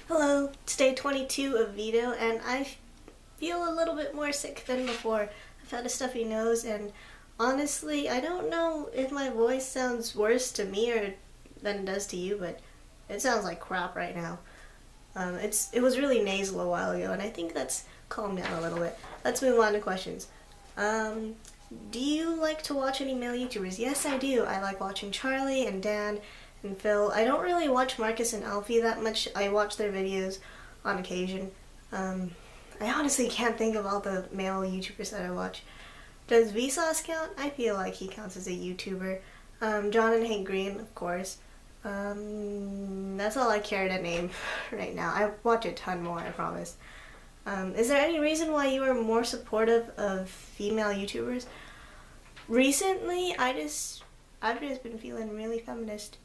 Hello, it's day 22 of VEDO, and I feel a little bit more sick than before. I've had a stuffy nose, and honestly, I don't know if my voice sounds worse to me or than it does to you, but it sounds like crap right now. It was really nasal a while ago, and I think that's calmed down a little bit. Let's move on to questions. Do you like to watch any male YouTubers? Yes, I do. I like watching Charlie and Dan and Phil. I don't really watch Marcus and Alfie that much. I watch their videos on occasion. I honestly can't think of all the male YouTubers that I watch. Does Vsauce count? I feel like he counts as a YouTuber. John and Hank Green, of course. That's all I care to name right now. I watch a ton more, I promise. Is there any reason why you are more supportive of female YouTubers? Recently, I've just been feeling really feminist.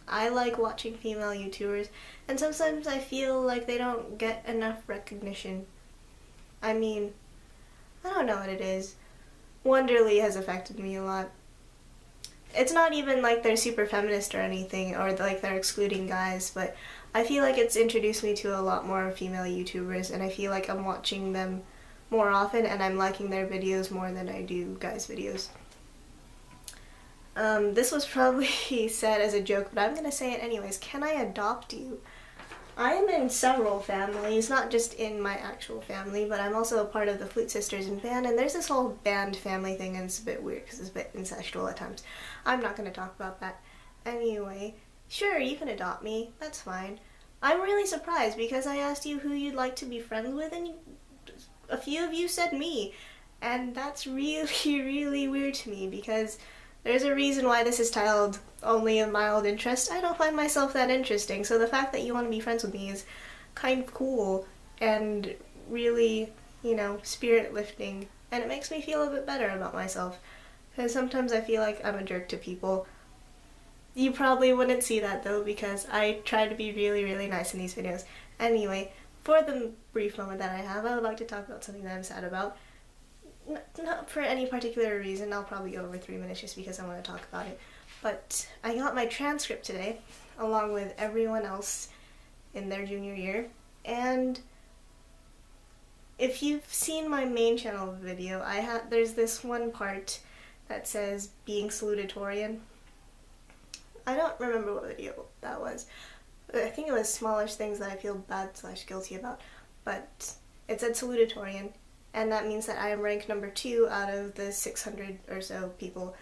I like watching female YouTubers, and sometimes I feel like they don't get enough recognition. I mean, I don't know what it is. Wonderly has affected me a lot. It's not even like they're super feminist or anything, or like they're excluding guys, but I feel like it's introduced me to a lot more female YouTubers, and I feel like I'm watching them more often and I'm liking their videos more than I do guys' videos. This was probably said as a joke, but I'm gonna say it anyways. Can I adopt you? I am in several families, not just in my actual family, but I'm also a part of the Flute Sisters and band, and there's this whole band family thing, and it's a bit weird because it's a bit incestual at times. I'm not going to talk about that. Anyway, sure, you can adopt me. That's fine. I'm really surprised because I asked you who you'd like to be friends with, and a few of you said me, and that's really, really weird to me because there's a reason why this is titled Only of Mild Interest. I don't find myself that interesting, so the fact that you want to be friends with me is kind of cool and really, spirit lifting, and it makes me feel a bit better about myself, because sometimes I feel like I'm a jerk to people. You probably wouldn't see that though, because I try to be really, really nice in these videos. Anyway, for the brief moment that I have, I would like to talk about something that I'm sad about. Not for any particular reason. I'll probably go over 3 minutes just because I want to talk about it. But I got my transcript today, along with everyone else in their junior year. And if you've seen my main channel video, there's this one part that says being salutatorian. I don't remember what video that was. I think it was smallish things that I feel bad/guilty about. But it said salutatorian. And that means that I am ranked number 2 out of the 600 or so people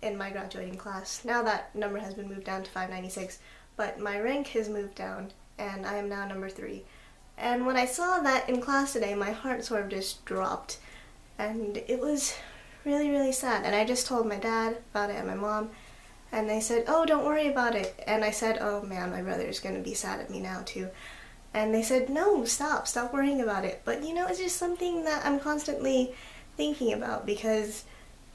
in my graduating class. Now that number has been moved down to 596, but my rank has moved down, and I am now number 3. And when I saw that in class today, my heart sort of just dropped, and it was really, really sad. And I just told my dad about it and my mom, and they said, "Oh, don't worry about it." And I said, "Oh man, my brother's gonna be sad at me now too." And they said, "No, stop worrying about it." But it's just something that I'm constantly thinking about because,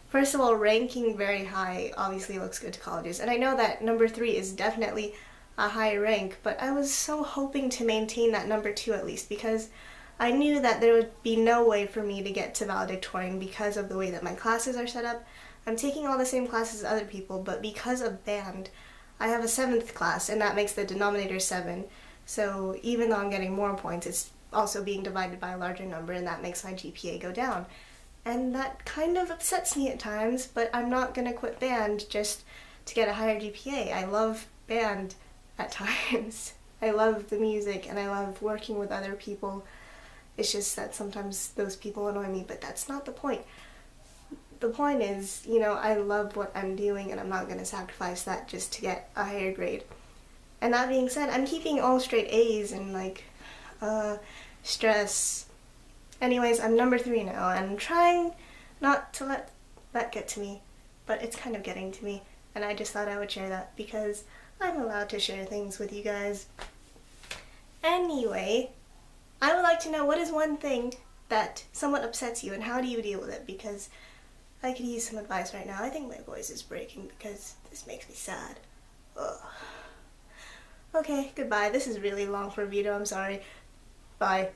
first of all, ranking very high obviously looks good to colleges. And I know that number 3 is definitely a high rank, but I was so hoping to maintain that number 2 at least because I knew that there would be no way for me to get to valedictorian because of the way that my classes are set up. I'm taking all the same classes as other people, but because of band, I have a 7th class, and that makes the denominator 7. So even though I'm getting more points, it's also being divided by a larger number, and that makes my GPA go down. And that kind of upsets me at times, but I'm not going to quit band just to get a higher GPA. I love band at times. I love the music, and I love working with other people. It's just that sometimes those people annoy me, but that's not the point. The point is, I love what I'm doing, and I'm not going to sacrifice that just to get a higher grade. And that being said, I'm keeping all straight A's and stress. Anyways, I'm number 3 now, and I'm trying not to let that get to me, but it's kind of getting to me, and I just thought I would share that because I'm allowed to share things with you guys. Anyway, I would like to know what is one thing that somewhat upsets you, and how do you deal with it, because I could use some advice right now. I think my voice is breaking because this makes me sad. Ugh. Okay, goodbye. This is really long for a video, I'm sorry. Bye.